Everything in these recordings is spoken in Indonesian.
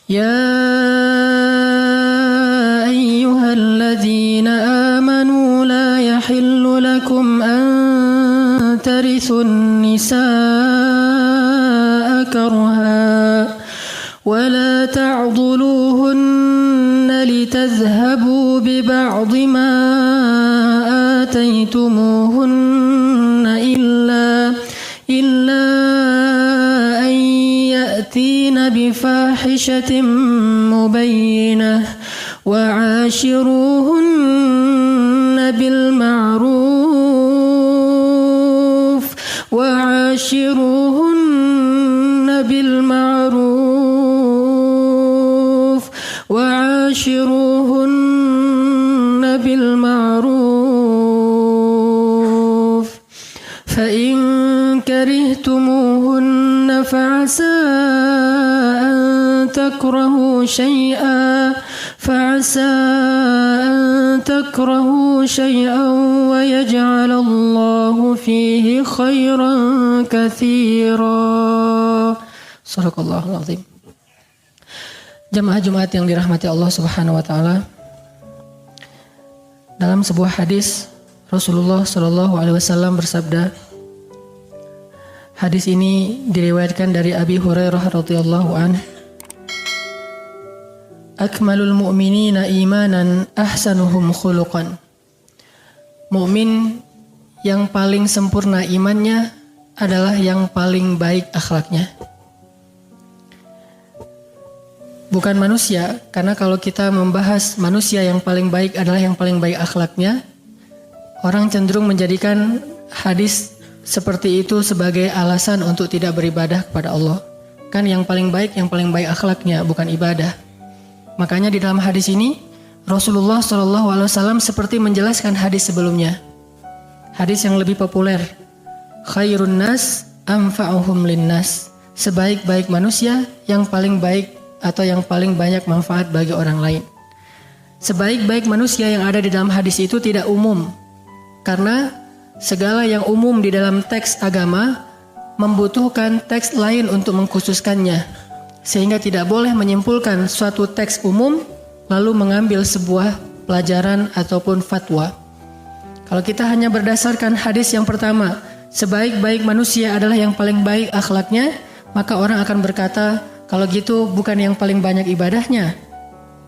يا أيها الذين آمنوا لا يحل لكم أن ترثوا النساء كرها ولا تعضلوهن لتذهبوا ببعض ما آتيتموهن إلا أن يأتين بفاحشة مبينة وعاشروهن بالمعروف فإن كرهتموهن فعسى أن تكرهوا شيئا ويجعل الله فيه خيرا كثيرا. Sadaqallahul Azim. Jamaah Jumat yang dirahmati Allah Subhanahu wa taala. Dalam sebuah hadis Rasulullah Shallallahu alaihi wasallam bersabda. Hadis ini diriwayatkan dari Abi Hurairah radhiyallahu anhu. Akmalul mu'minina imanan ahsanuhum khuluqan. Mukmin yang paling sempurna imannya adalah yang paling baik akhlaknya. Bukan manusia, karena kalau kita membahas manusia yang paling baik adalah yang paling baik akhlaknya, orang cenderung menjadikan hadis seperti itu sebagai alasan untuk tidak beribadah kepada Allah. Kan yang paling baik akhlaknya, bukan ibadah. Makanya di dalam hadis ini Rasulullah SAW seperti menjelaskan hadis sebelumnya. Hadis yang lebih populer. Khairun nas anfa'uhum linnas. Sebaik-baik manusia yang paling baik atau yang paling banyak manfaat bagi orang lain. Sebaik-baik manusia yang ada di dalam hadis itu tidak umum. Karena segala yang umum di dalam teks agama membutuhkan teks lain untuk mengkhususkannya. Sehingga tidak boleh menyimpulkan suatu teks umum lalu mengambil sebuah pelajaran ataupun fatwa. Kalau kita hanya berdasarkan hadis yang pertama, sebaik-baik manusia adalah yang paling baik akhlaknya, maka orang akan berkata, kalau gitu bukan yang paling banyak ibadahnya,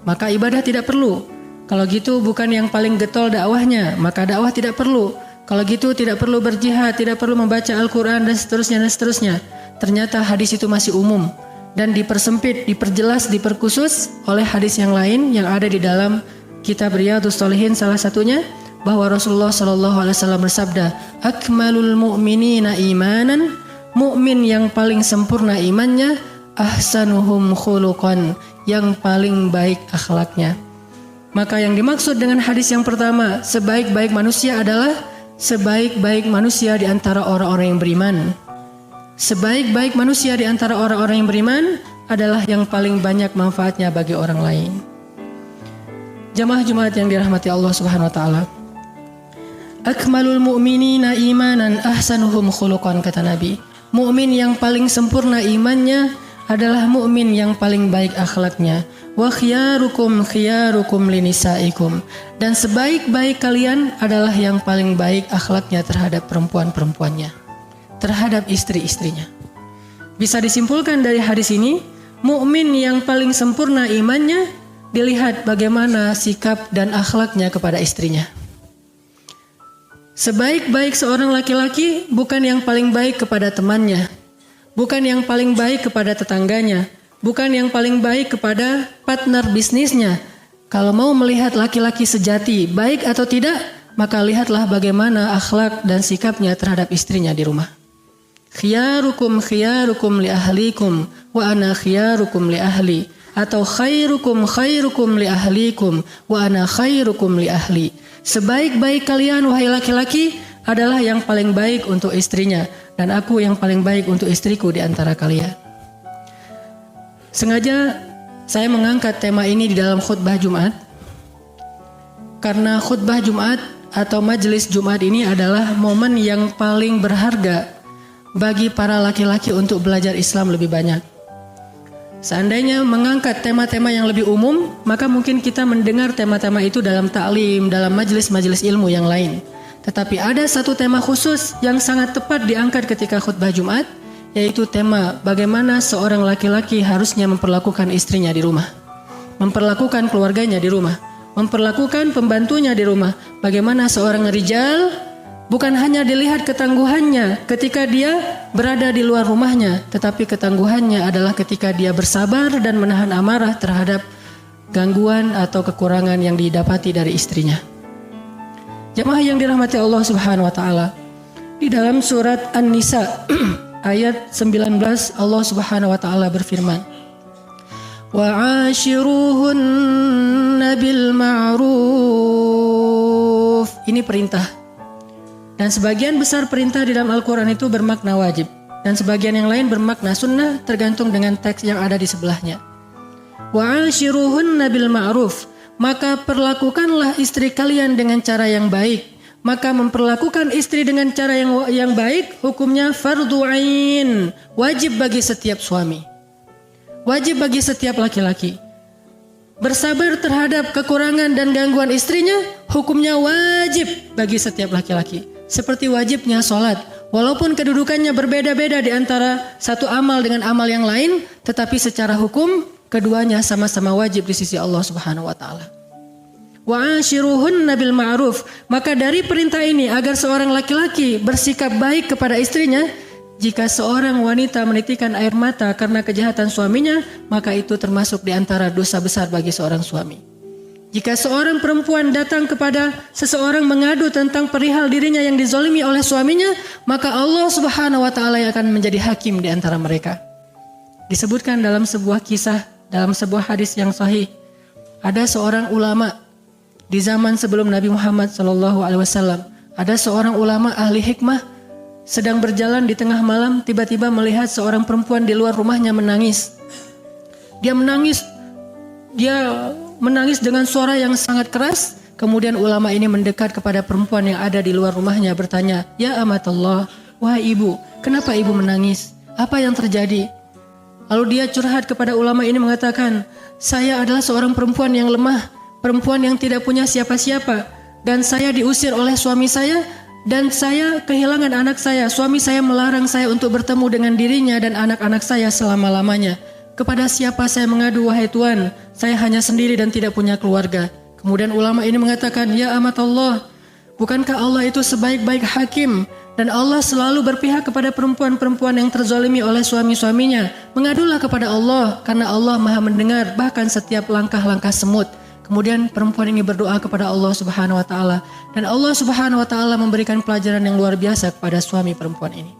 maka ibadah tidak perlu. Kalau gitu bukan yang paling getol dakwahnya, maka dakwah tidak perlu. Kalau gitu tidak perlu berjihad, tidak perlu membaca Al-Quran dan seterusnya. Ternyata hadis itu masih umum. Dan dipersempit, diperjelas, diperkhusus oleh hadis yang lain yang ada di dalam kitab Riyadhus Shalihin, salah satunya bahwa Rasulullah SAW bersabda, Akmalul mu'minina imanan, mukmin yang paling sempurna imannya, ahsanuhum khuluqan, yang paling baik akhlaknya. Maka yang dimaksud dengan hadis yang pertama, sebaik-baik manusia adalah sebaik-baik manusia di antara orang-orang yang beriman. Sebaik-baik manusia di antara orang-orang yang beriman adalah yang paling banyak manfaatnya bagi orang lain. Jamaah Jumat yang dirahmati Allah Subhanahu wa taala. Akmalul mu'minina imanan ahsanuhum khuluqan, kata Nabi. Mukmin yang paling sempurna imannya adalah mukmin yang paling baik akhlaknya. Wa khiyarukum linisaikum. Dan sebaik-baik kalian adalah yang paling baik akhlaknya terhadap perempuan-perempuannya, terhadap istri-istrinya. Bisa disimpulkan dari hadis ini, mukmin yang paling sempurna imannya dilihat bagaimana sikap dan akhlaknya kepada istrinya. Sebaik-baik seorang laki-laki bukan yang paling baik kepada temannya, bukan yang paling baik kepada tetangganya, bukan yang paling baik kepada partner bisnisnya. Kalau mau melihat laki-laki sejati baik atau tidak, maka lihatlah bagaimana akhlak dan sikapnya terhadap istrinya di rumah. Khiyarukum li ahlikum wa ana khiyarukum li ahli, atau khairukum li ahlikum wa ana khairukum li ahli. Sebaik-baik kalian wahai laki-laki adalah yang paling baik untuk istrinya, dan aku yang paling baik untuk istriku di antara kalian. Sengaja saya mengangkat tema ini di dalam khutbah Jumat karena khutbah Jumat atau majelis Jumat ini adalah momen yang paling berharga bagi para laki-laki untuk belajar Islam lebih banyak. Seandainya mengangkat tema-tema yang lebih umum, maka mungkin kita mendengar tema-tema itu dalam ta'lim, dalam majelis-majelis ilmu yang lain. Tetapi ada satu tema khusus yang sangat tepat diangkat ketika khutbah Jumat, yaitu tema bagaimana seorang laki-laki harusnya memperlakukan istrinya di rumah, memperlakukan keluarganya di rumah, memperlakukan pembantunya di rumah. Bagaimana seorang rijal bukan hanya dilihat ketangguhannya ketika dia berada di luar rumahnya, tetapi ketangguhannya adalah ketika dia bersabar dan menahan amarah terhadap gangguan atau kekurangan yang didapati dari istrinya. Jemaah yang dirahmati Allah Subhanahu wa taala, di dalam surat An-Nisa ayat 19 Allah Subhanahu wa taala berfirman, "Wa'ashiruhunna bil ma'ruf." Ini perintah. Dan sebagian besar perintah di dalam Al-Quran itu bermakna wajib, dan sebagian yang lain bermakna sunnah, tergantung dengan teks yang ada di sebelahnya. Wa'ashiruhunna bil ma'ruf, maka perlakukanlah istri kalian dengan cara yang baik. Maka memperlakukan istri dengan cara yang baik hukumnya fardhu ain, wajib bagi setiap suami, wajib bagi setiap laki-laki. Bersabar terhadap kekurangan dan gangguan istrinya hukumnya wajib bagi setiap laki-laki. Seperti wajibnya sholat, walaupun kedudukannya berbeda-beda di antara satu amal dengan amal yang lain, tetapi secara hukum keduanya sama-sama wajib di sisi Allah Subhanahu wa taala. Wa'ashiruhunna bil ma'ruf, maka dari perintah ini agar seorang laki-laki bersikap baik kepada istrinya, jika seorang wanita menitikan air mata karena kejahatan suaminya, maka itu termasuk di antara dosa besar bagi seorang suami. Jika seorang perempuan datang kepada seseorang mengadu tentang perihal dirinya yang dizalimi oleh suaminya, maka Allah Subhanahu wa taala yang akan menjadi hakim di antara mereka. Disebutkan dalam sebuah kisah, dalam sebuah hadis yang sahih, ada seorang ulama di zaman sebelum Nabi Muhammad SAW, ada seorang ulama ahli hikmah sedang berjalan di tengah malam, tiba-tiba melihat seorang perempuan di luar rumahnya menangis. Dia menangis dengan suara yang sangat keras. Kemudian ulama ini mendekat kepada perempuan yang ada di luar rumahnya bertanya, "Ya amatallah, wahai ibu, kenapa ibu menangis? Apa yang terjadi?" Lalu dia curhat kepada ulama ini mengatakan, "Saya adalah seorang perempuan yang lemah, perempuan yang tidak punya siapa-siapa, dan saya diusir oleh suami saya, dan saya kehilangan anak saya. Suami saya melarang saya untuk bertemu dengan dirinya dan anak-anak saya selama-lamanya. Kepada siapa saya mengadu, wahai Tuhan? Saya hanya sendiri dan tidak punya keluarga." Kemudian ulama ini mengatakan, "Ya amatullah, bukankah Allah itu sebaik-baik hakim, dan Allah selalu berpihak kepada perempuan-perempuan yang terzalimi oleh suami-suaminya? Mengadulah kepada Allah, karena Allah maha mendengar bahkan setiap langkah-langkah semut." Kemudian perempuan ini berdoa kepada Allah Subhanahu wa taala, dan Allah Subhanahu wa taala memberikan pelajaran yang luar biasa kepada suami perempuan ini.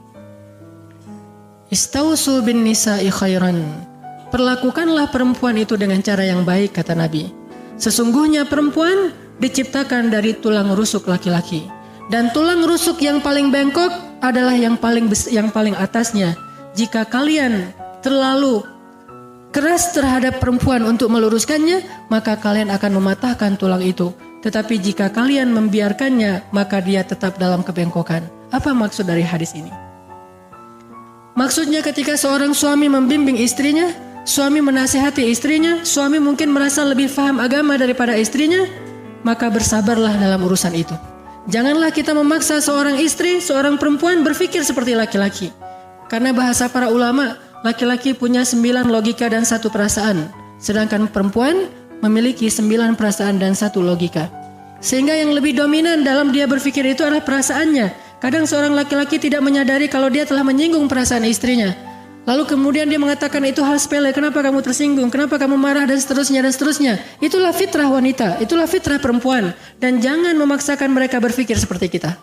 Istausu bin nisa'i khairan. Perlakukanlah perempuan itu dengan cara yang baik, kata Nabi. Sesungguhnya perempuan diciptakan dari tulang rusuk laki-laki, dan tulang rusuk yang paling bengkok adalah yang paling atasnya. Jika kalian terlalu keras terhadap perempuan untuk meluruskannya, maka kalian akan mematahkan tulang itu. Tetapi jika kalian membiarkannya, maka dia tetap dalam kebengkokan. Apa maksud dari hadis ini? Maksudnya ketika seorang suami membimbing istrinya, suami menasihati istrinya, suami mungkin merasa lebih paham agama daripada istrinya, maka bersabarlah dalam urusan itu. Janganlah kita memaksa seorang istri, seorang perempuan berpikir seperti laki-laki. Karena bahasa para ulama, laki-laki punya 9 logika dan 1 perasaan, sedangkan perempuan memiliki 9 perasaan dan 1 logika. Sehingga yang lebih dominan dalam dia berpikir itu adalah perasaannya. Kadang seorang laki-laki tidak menyadari kalau dia telah menyinggung perasaan istrinya. Lalu kemudian dia mengatakan itu hal sepele, kenapa kamu tersinggung, kenapa kamu marah, dan seterusnya dan seterusnya. Itulah fitrah wanita, itulah fitrah perempuan. Dan jangan memaksakan mereka berpikir seperti kita.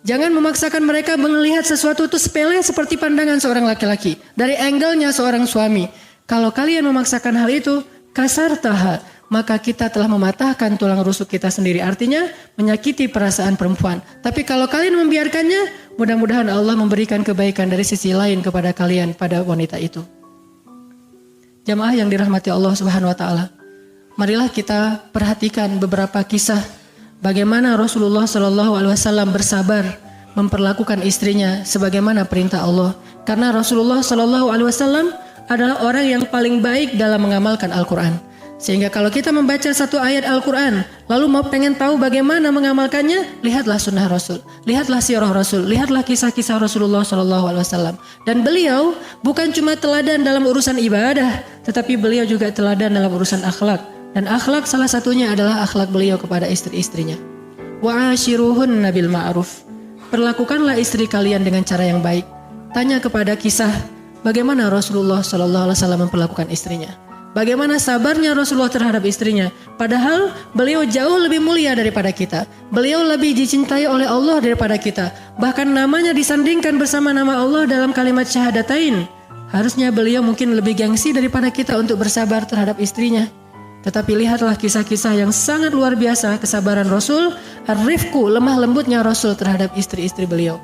Jangan memaksakan mereka melihat sesuatu itu sepele seperti pandangan seorang laki-laki, dari angle-nya seorang suami. Kalau kalian memaksakan hal itu, kasar taha, maka kita telah mematahkan tulang rusuk kita sendiri. Artinya menyakiti perasaan perempuan. Tapi kalau kalian membiarkannya, mudah-mudahan Allah memberikan kebaikan dari sisi lain kepada kalian pada wanita itu. Jamaah yang dirahmati Allah Subhanahu wa taala, marilah kita perhatikan beberapa kisah bagaimana Rasulullah SAW bersabar memperlakukan istrinya sebagaimana perintah Allah. Karena Rasulullah SAW adalah orang yang paling baik dalam mengamalkan Al-Quran. Sehingga kalau kita membaca satu ayat Al-Quran, lalu mau pengen tahu bagaimana mengamalkannya, lihatlah sunnah Rasul, lihatlah sirah Rasul, lihatlah kisah-kisah Rasulullah SAW. Dan beliau bukan cuma teladan dalam urusan ibadah, tetapi beliau juga teladan dalam urusan akhlak. Dan akhlak salah satunya adalah akhlak beliau kepada istri-istrinya. Wa'ashiruhunna bil ma'ruf. Perlakukanlah istri kalian dengan cara yang baik. Tanya kepada kisah bagaimana Rasulullah SAW memperlakukan istrinya. Bagaimana sabarnya Rasulullah terhadap istrinya. Padahal beliau jauh lebih mulia daripada kita. Beliau lebih dicintai oleh Allah daripada kita. Bahkan namanya disandingkan bersama nama Allah dalam kalimat syahadatain. Harusnya beliau mungkin lebih gengsi daripada kita untuk bersabar terhadap istrinya. Tetapi lihatlah kisah-kisah yang sangat luar biasa kesabaran Rasul, ar-rifqu, lemah lembutnya Rasul terhadap istri-istri beliau.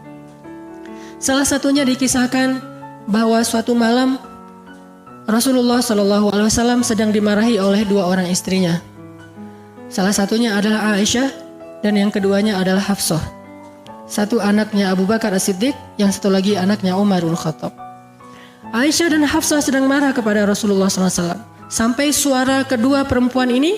Salah satunya dikisahkan bahwa suatu malam Rasulullah SAW sedang dimarahi oleh dua orang istrinya. Salah satunya adalah Aisyah dan yang keduanya adalah Hafsah. Satu anaknya Abu Bakar As-Siddiq, yang satu lagi anaknya Umar bin Khattab. Aisyah dan Hafsah sedang marah kepada Rasulullah SAW. Sampai suara kedua perempuan ini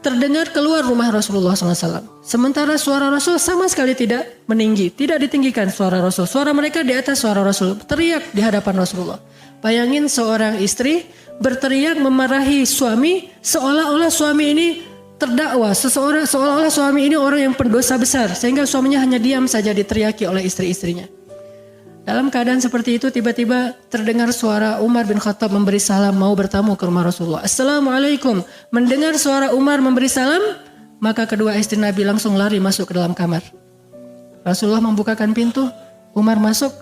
terdengar keluar rumah Rasulullah SAW. Sementara suara Rasul sama sekali tidak meninggi, tidak ditinggikan suara Rasul. Suara mereka di atas suara Rasul, teriak di hadapan Rasulullah. Bayangin seorang istri berteriak memarahi suami seolah-olah suami ini terdakwa, seolah-olah suami ini orang yang pendosa besar, sehingga suaminya hanya diam saja diteriaki oleh istri-istrinya. Dalam keadaan seperti itu tiba-tiba terdengar suara Umar bin Khattab memberi salam mau bertamu ke rumah Rasulullah. Assalamualaikum. Mendengar suara Umar memberi salam, maka kedua istri Nabi langsung lari masuk ke dalam kamar. Rasulullah membukakan pintu, Umar masuk,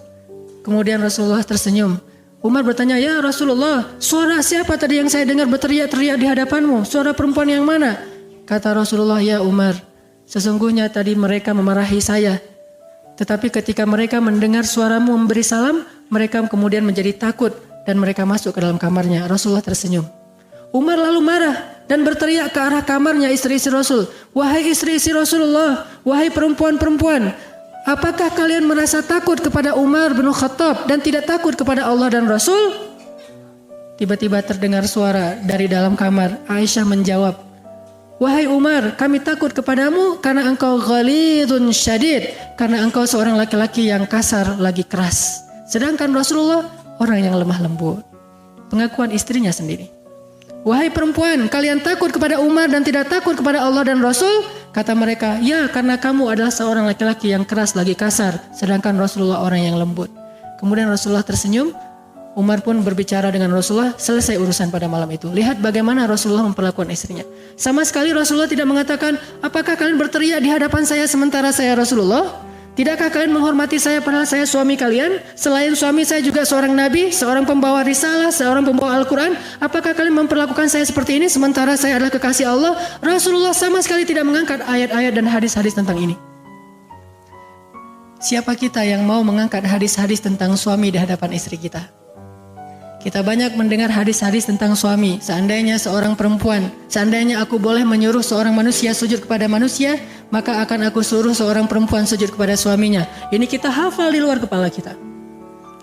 kemudian Rasulullah tersenyum. Umar bertanya, ya Rasulullah, suara siapa tadi yang saya dengar berteriak-teriak di hadapanmu? Suara perempuan yang mana? Kata Rasulullah, ya Umar, sesungguhnya tadi mereka memarahi saya. Tetapi ketika mereka mendengar suaramu memberi salam, mereka kemudian menjadi takut dan mereka masuk ke dalam kamarnya. Rasulullah tersenyum. Umar lalu marah dan berteriak ke arah kamarnya istri-istri Rasul. Wahai istri-istri Rasulullah, wahai perempuan-perempuan, apakah kalian merasa takut kepada Umar bin Khattab dan tidak takut kepada Allah dan Rasul? Tiba-tiba terdengar suara dari dalam kamar. Aisyah menjawab, wahai Umar, kami takut kepadamu karena engkau ghalidun syadid, karena engkau seorang laki-laki yang kasar lagi keras. Sedangkan Rasulullah orang yang lemah lembut. Pengakuan istrinya sendiri. Wahai perempuan, kalian takut kepada Umar dan tidak takut kepada Allah dan Rasul? Kata mereka, ya karena kamu adalah seorang laki-laki yang keras lagi kasar, sedangkan Rasulullah orang yang lembut. Kemudian Rasulullah tersenyum. Umar pun berbicara dengan Rasulullah, selesai urusan pada malam itu. Lihat bagaimana Rasulullah memperlakukan istrinya. Sama sekali Rasulullah tidak mengatakan, apakah kalian berteriak di hadapan saya sementara saya Rasulullah? Tidakkah kalian menghormati saya padahal saya suami kalian? Selain suami saya juga seorang nabi, seorang pembawa risalah, seorang pembawa Al-Quran. Apakah kalian memperlakukan saya seperti ini sementara saya adalah kekasih Allah? Rasulullah sama sekali tidak mengangkat ayat-ayat dan hadis-hadis tentang ini. Siapa kita yang mau mengangkat hadis-hadis tentang suami di hadapan istri kita? Kita banyak mendengar hadis-hadis tentang suami. Seandainya seorang perempuan, seandainya aku boleh menyuruh seorang manusia sujud kepada manusia, maka akan aku suruh seorang perempuan sujud kepada suaminya. Ini kita hafal di luar kepala kita.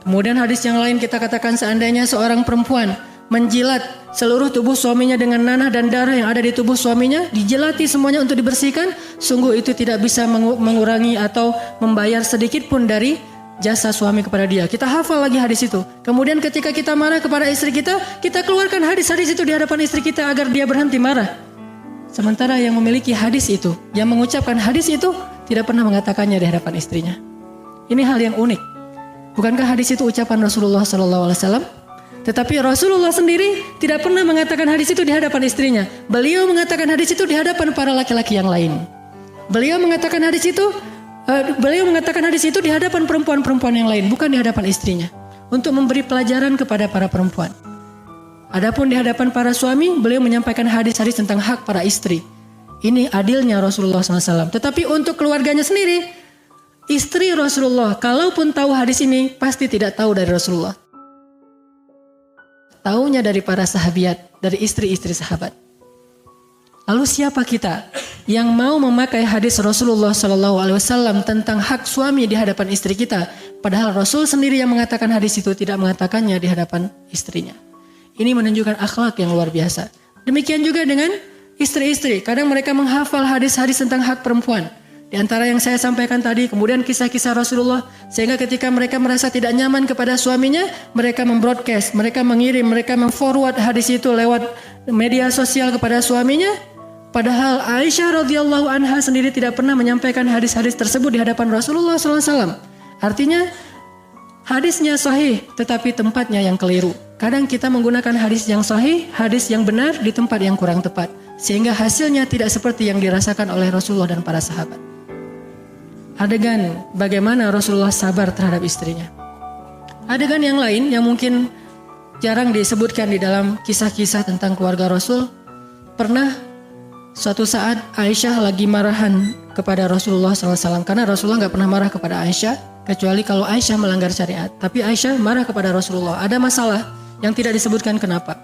Kemudian hadis yang lain kita katakan, seandainya seorang perempuan menjilat seluruh tubuh suaminya dengan nanah dan darah yang ada di tubuh suaminya, dijilati semuanya untuk dibersihkan, sungguh itu tidak bisa mengurangi atau membayar sedikit pun dari jasa suami kepada dia. Kita hafal lagi hadis itu. Kemudian ketika kita marah kepada istri kita, kita keluarkan hadis-hadis itu di hadapan istri kita agar dia berhenti marah. Sementara yang memiliki hadis itu, yang mengucapkan hadis itu, tidak pernah mengatakannya di hadapan istrinya. Ini hal yang unik. Bukankah hadis itu ucapan Rasulullah SAW? Tetapi Rasulullah sendiri tidak pernah mengatakan hadis itu di hadapan istrinya. Beliau mengatakan hadis itu di hadapan para laki-laki yang lain. Beliau mengatakan hadis itu di hadapan perempuan-perempuan yang lain, bukan di hadapan istrinya, untuk memberi pelajaran kepada para perempuan. Adapun di hadapan para suami, beliau menyampaikan hadis-hadis tentang hak para istri. Ini adilnya Rasulullah SAW. Tetapi untuk keluarganya sendiri, istri Rasulullah, kalaupun tahu hadis ini, pasti tidak tahu dari Rasulullah. Taunya dari para sahabiat, dari istri-istri sahabat. Lalu siapa kita yang mau memakai hadis Rasulullah SAW tentang hak suami di hadapan istri kita? Padahal Rasul sendiri yang mengatakan hadis itu, tidak mengatakannya di hadapan istrinya. Ini menunjukkan akhlak yang luar biasa. Demikian juga dengan istri-istri. Kadang mereka menghafal hadis-hadis tentang hak perempuan. Di antara yang saya sampaikan tadi, kemudian kisah-kisah Rasulullah, sehingga ketika mereka merasa tidak nyaman kepada suaminya, mereka membroadcast, mereka mengirim, mereka memforward hadis itu lewat media sosial kepada suaminya. Padahal Aisyah radhiyallahu anha sendiri tidak pernah menyampaikan hadis-hadis tersebut di hadapan Rasulullah SAW. Artinya hadisnya sahih, tetapi tempatnya yang keliru. Kadang kita menggunakan hadis yang sahih, hadis yang benar di tempat yang kurang tepat, sehingga hasilnya tidak seperti yang dirasakan oleh Rasulullah dan para sahabat. Adegan bagaimana Rasulullah sabar terhadap istrinya. Adegan yang lain yang mungkin jarang disebutkan di dalam kisah-kisah tentang keluarga Rasul. Pernah suatu saat Aisyah lagi marahan kepada Rasulullah SAW. Karena Rasulullah nggak pernah marah kepada Aisyah, kecuali kalau Aisyah melanggar syariat. Tapi Aisyah marah kepada Rasulullah. Ada masalah yang tidak disebutkan kenapa.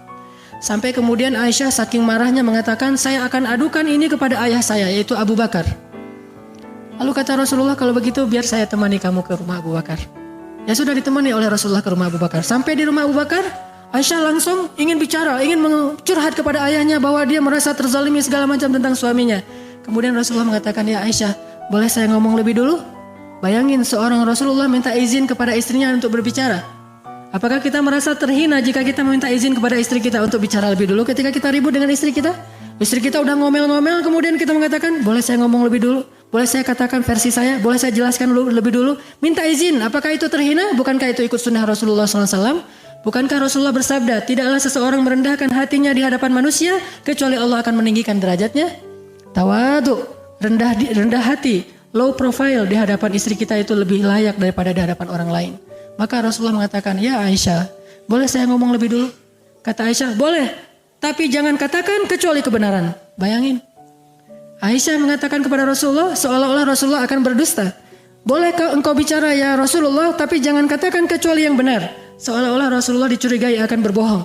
Sampai kemudian Aisyah saking marahnya mengatakan, saya akan adukan ini kepada ayah saya, yaitu Abu Bakar. Lalu kata Rasulullah, kalau begitu biar saya temani kamu ke rumah Abu Bakar. Ya sudah, ditemani oleh Rasulullah ke rumah Abu Bakar. Sampai di rumah Abu Bakar, Aisyah langsung ingin bicara, ingin curhat kepada ayahnya bahwa dia merasa terzalimi segala macam tentang suaminya. Kemudian Rasulullah mengatakan, ya Aisyah, boleh saya ngomong lebih dulu? Bayangin seorang Rasulullah minta izin kepada istrinya untuk berbicara. Apakah kita merasa terhina jika kita meminta izin kepada istri kita untuk bicara lebih dulu ketika kita ribut dengan istri kita? Istri kita udah ngomel-ngomel, kemudian kita mengatakan, boleh saya ngomong lebih dulu? Boleh saya katakan versi saya? Boleh saya jelaskan lebih dulu? Minta izin, apakah itu terhina? Bukankah itu ikut sunnah Rasulullah SAW? Bukankah Rasulullah bersabda, tidaklah seseorang merendahkan hatinya di hadapan manusia, kecuali Allah akan meninggikan derajatnya? Tawadu, rendah hati, low profile di hadapan istri kita itu lebih layak daripada di hadapan orang lain. Maka Rasulullah mengatakan, ya Aisyah, boleh saya ngomong lebih dulu? Kata Aisyah, boleh, tapi jangan katakan kecuali kebenaran. Bayangin, Aisyah mengatakan kepada Rasulullah seolah-olah Rasulullah akan berdusta. Bolehkah engkau bicara ya Rasulullah, tapi jangan katakan kecuali yang benar. Seolah-olah Rasulullah dicurigai akan berbohong.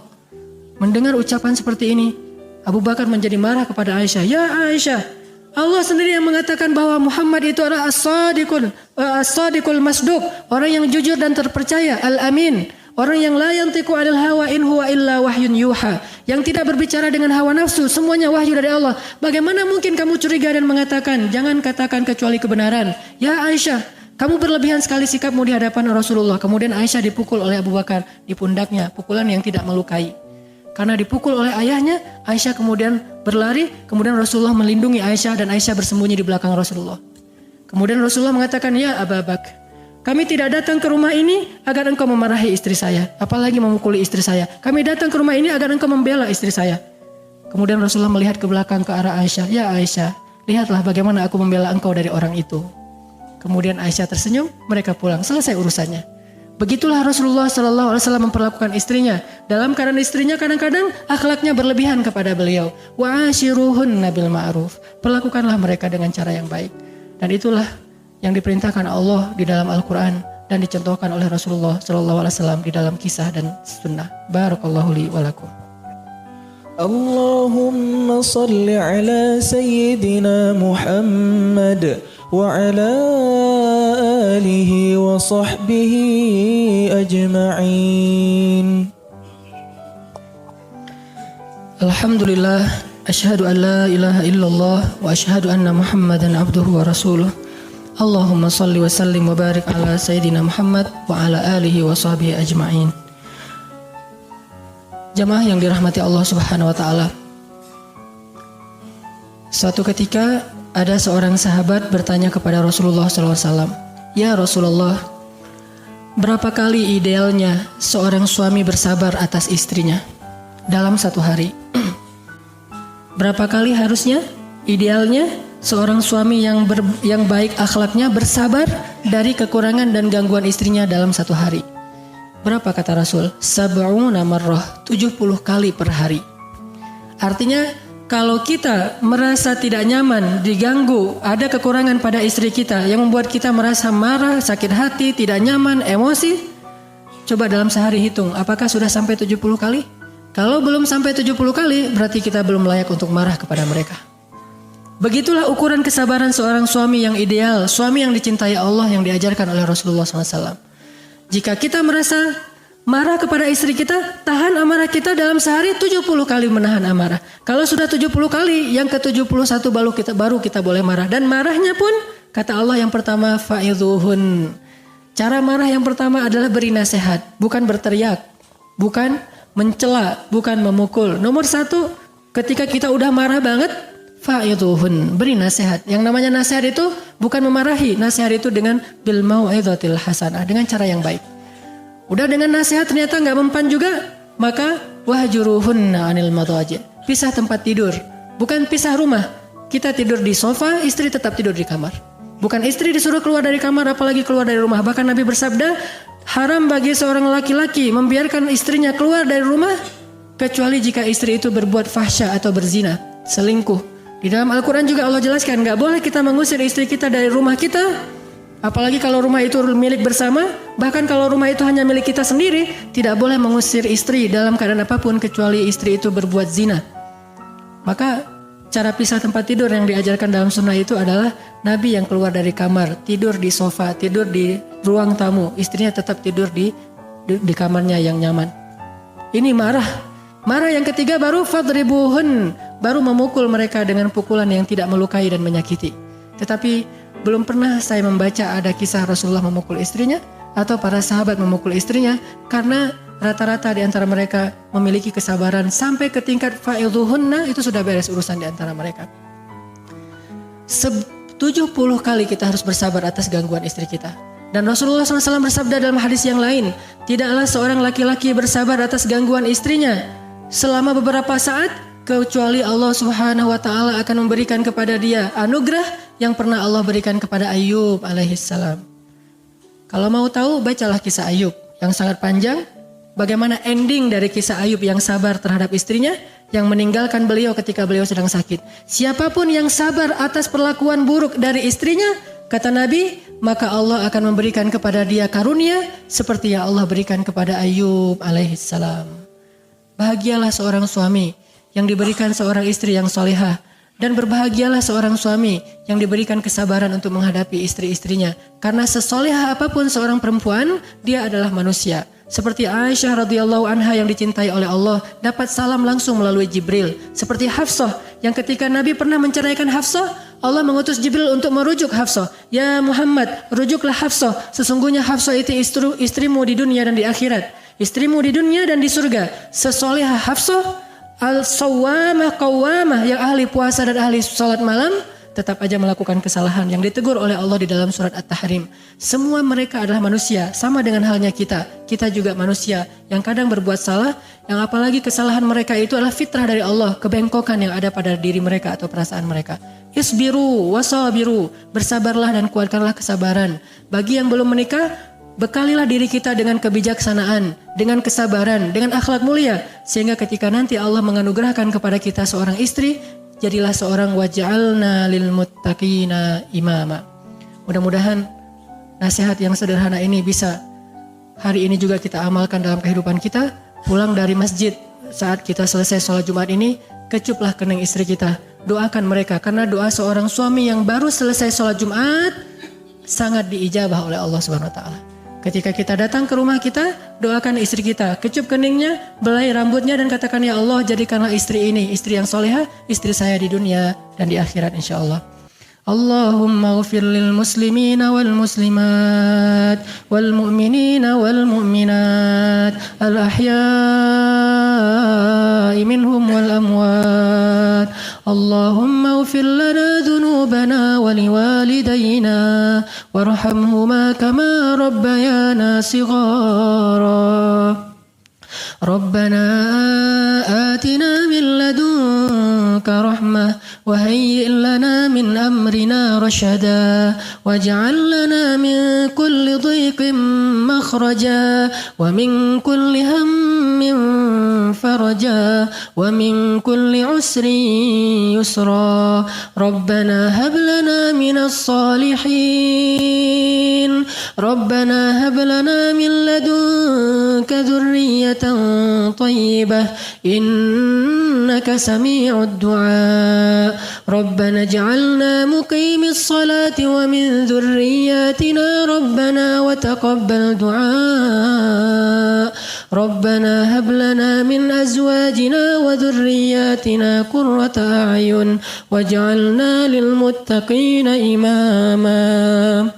Mendengar ucapan seperti ini, Abu Bakar menjadi marah kepada Aisyah. Ya Aisyah, Allah sendiri yang mengatakan bahwa Muhammad itu adalah as-sadiqul masduq, orang yang jujur dan terpercaya, al-amin, orang yang la yantiqu 'anil hawa in huwa illa wahyun yuha, yang tidak berbicara dengan hawa nafsu, semuanya wahyu dari Allah. Bagaimana mungkin kamu curiga dan mengatakan jangan katakan kecuali kebenaran? Ya Aisyah, kamu berlebihan sekali sikapmu di hadapan Rasulullah. Kemudian Aisyah dipukul oleh Abu Bakar di pundaknya, pukulan yang tidak melukai. Karena dipukul oleh ayahnya, Aisyah kemudian berlari, kemudian Rasulullah melindungi Aisyah dan Aisyah bersembunyi di belakang Rasulullah. Kemudian Rasulullah mengatakan, ya Abu Bakar, kami tidak datang ke rumah ini agar engkau memarahi istri saya, apalagi memukuli istri saya. Kami datang ke rumah ini agar engkau membela istri saya. Kemudian Rasulullah melihat ke belakang ke arah Aisyah, ya Aisyah, lihatlah bagaimana aku membela engkau dari orang itu. Kemudian Aisyah tersenyum, mereka pulang, selesai urusannya. Begitulah Rasulullah SAW memperlakukan istrinya. Dalam keadaan istrinya kadang-kadang akhlaknya berlebihan kepada beliau. Wa ashiruhunna bil ma'ruf. Perlakukanlah mereka dengan cara yang baik. Dan itulah yang diperintahkan Allah di dalam Al-Quran dan dicontohkan oleh Rasulullah SAW di dalam kisah dan sunnah. Barakallahu li walakum. Allahumma salli ala Sayyidina Muhammad wa ala alihi wa sahbihi ajma'in. Alhamdulillah, asyhadu an la ilaha illallah wa asyhadu anna Muhammadan abduhu wa rasuluh. Allahumma salli wa sallim wa barik ala Sayyidina Muhammad wa ala alihi wa sahbihi ajma'in. Jamaah yang dirahmati Allah Subhanahu wa taala. Suatu ketika ada seorang sahabat bertanya kepada Rasulullah SAW, ya Rasulullah, berapa kali idealnya seorang suami bersabar atas istrinya dalam satu hari? Berapa kali harusnya idealnya seorang suami yang baik akhlaknya bersabar dari kekurangan dan gangguan istrinya dalam satu hari? Berapa kata Rasul? 70 marrah, 70 kali per hari. Artinya kalau kita merasa tidak nyaman, diganggu, ada kekurangan pada istri kita yang membuat kita merasa marah, sakit hati, tidak nyaman, emosi, coba dalam sehari hitung, apakah sudah sampai 70 kali? Kalau belum sampai 70 kali, berarti kita belum layak untuk marah kepada mereka. Begitulah ukuran kesabaran seorang suami yang ideal, suami yang dicintai Allah yang diajarkan oleh Rasulullah SAW. Jika kita merasa marah kepada istri kita, tahan amarah kita dalam sehari 70 kali menahan amarah. Kalau sudah 70 kali, yang ke-71 baru kita boleh marah. Dan marahnya pun, kata Allah yang pertama, fa'idhuhun. Cara marah yang pertama adalah beri nasihat, bukan berteriak, bukan mencela, bukan memukul. Nomor 1, ketika kita udah marah banget, fa'idhuhun, beri nasihat. Yang namanya nasihat itu bukan memarahi, nasihat itu dengan bil mau'izatil hasanah, dengan cara yang baik. Udah dengan nasihat ternyata nggak mempan juga, maka wahjuruhunna anil madhaji. Pisah tempat tidur, bukan pisah rumah. Kita tidur di sofa, istri tetap tidur di kamar. Bukan istri disuruh keluar dari kamar, apalagi keluar dari rumah. Bahkan Nabi bersabda, haram bagi seorang laki-laki membiarkan istrinya keluar dari rumah, kecuali jika istri itu berbuat fahsya atau berzina, selingkuh. Di dalam Al-Quran juga Allah jelaskan, nggak boleh kita mengusir istri kita dari rumah kita, apalagi kalau rumah itu milik bersama. Bahkan kalau rumah itu hanya milik kita sendiri, tidak boleh mengusir istri dalam keadaan apapun kecuali istri itu berbuat zina. Maka cara pisah tempat tidur yang diajarkan dalam sunnah itu adalah Nabi yang keluar dari kamar, tidur di sofa, tidur di ruang tamu, istrinya tetap tidur di kamarnya yang nyaman. Ini marah. Marah yang ketiga baru fadribuhun, baru memukul mereka dengan pukulan yang tidak melukai dan menyakiti. Tetapi belum pernah saya membaca ada kisah Rasulullah memukul istrinya atau para sahabat memukul istrinya, karena rata-rata di antara mereka memiliki kesabaran sampai ke tingkat fa'idhuhunna, itu sudah beres urusan di antara mereka. 70 kali kita harus bersabar atas gangguan istri kita. Dan Rasulullah SAW bersabda dalam hadis yang lain, tidaklah seorang laki-laki bersabar atas gangguan istrinya selama beberapa saat, kecuali Allah Subhanahu wa taala akan memberikan kepada dia anugerah yang pernah Allah berikan kepada Ayub alaihissalam. Kalau mau tahu, bacalah kisah Ayub yang sangat panjang. Bagaimana ending dari kisah Ayub yang sabar terhadap istrinya yang meninggalkan beliau ketika beliau sedang sakit. Siapapun yang sabar atas perlakuan buruk dari istrinya, kata Nabi, maka Allah akan memberikan kepada dia karunia seperti yang Allah berikan kepada Ayub alaihissalam. Bahagialah seorang suami yang diberikan seorang istri yang solehah, dan berbahagialah seorang suami yang diberikan kesabaran untuk menghadapi istri-istrinya. Karena sesolehah apapun seorang perempuan, dia adalah manusia. Seperti Aisyah radhiyallahu anha yang dicintai oleh Allah, dapat salam langsung melalui Jibril. Seperti Hafsah yang ketika Nabi pernah menceraikan Hafsah, Allah mengutus Jibril untuk merujuk Hafsah. Ya Muhammad, rujuklah Hafsah. Sesungguhnya Hafsah itu istrimu di dunia dan di akhirat. Istrimu di dunia dan di surga. Sesolehah Hafsah, al-sawwamah qawwamah, yang ahli puasa dan ahli salat malam, tetap aja melakukan kesalahan yang ditegur oleh Allah di dalam surat At-Tahrim. Semua mereka adalah manusia, sama dengan halnya kita. Kita juga manusia yang kadang berbuat salah, yang apalagi kesalahan mereka itu adalah fitrah dari Allah, kebengkokan yang ada pada diri mereka atau perasaan mereka. Isbiru wasabiru, bersabarlah dan kuatkanlah kesabaran. Bagi yang belum menikah, bekalilah diri kita dengan kebijaksanaan, dengan kesabaran, dengan akhlak mulia, sehingga ketika nanti Allah menganugerahkan kepada kita seorang istri, jadilah seorang waj'alna lil muttaqina imama. Mudah-mudahan nasihat yang sederhana ini bisa hari ini juga kita amalkan dalam kehidupan kita. Pulang dari masjid saat kita selesai sholat Jumat ini, kecuplah kening istri kita, doakan mereka, karena doa seorang suami yang baru selesai sholat Jumat sangat diijabah oleh Allah Subhanahu wa taala. Ketika kita datang ke rumah kita, doakan istri kita, kecup keningnya, belai rambutnya, dan katakan, ya Allah, jadikanlah istri ini istri yang solehah, istri saya di dunia dan di akhirat insyaallah. Allahumma ghfir lil muslimina wal muslimat wal mu'minina wal mu'minat al ahya'i minhum wal amwat. Allahumma ghfir lana dhunubana wa liwalidayna warhamhuma kama rabbayana shighara. ربنا آتنا من لدنك رحمة وهيئ لنا من أمرنا رشدا واجعل لنا من كل ضيق مخرجا ومن كل هم فرجا ومن كل عسر يسرا ربنا هب لنا من الصالحين ربنا هب لنا من لدنك ذرية طيبة إنك إنك سميع الدعاء ربنا اجعلنا مقيم الصلاة ومن ذرياتنا ربنا وتقبل دعاء ربنا هب لنا من أزواجنا وذرياتنا قرة أعين واجعلنا للمتقين إماما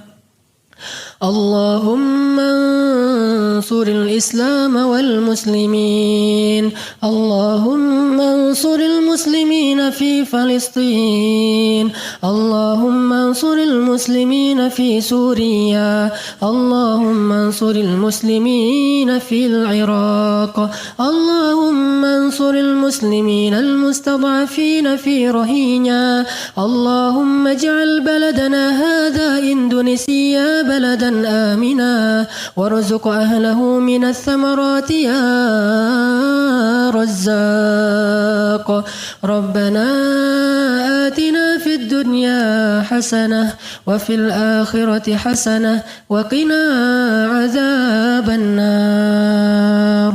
اللهم انصر الإسلام والمسلمين اللهم انصر المسلمين في فلسطين اللهم انصر المسلمين في سوريا اللهم انصر المسلمين في العراق اللهم انصر المسلمين المستضعفين في روهينيا اللهم اجعل بلدنا هذا إندونيسيا بلدا آمنا وارزق أهله من الثمرات يا رزاق ربنا آتنا في الدنيا حسنة وفي الآخرة حسنة وقنا عذاب النار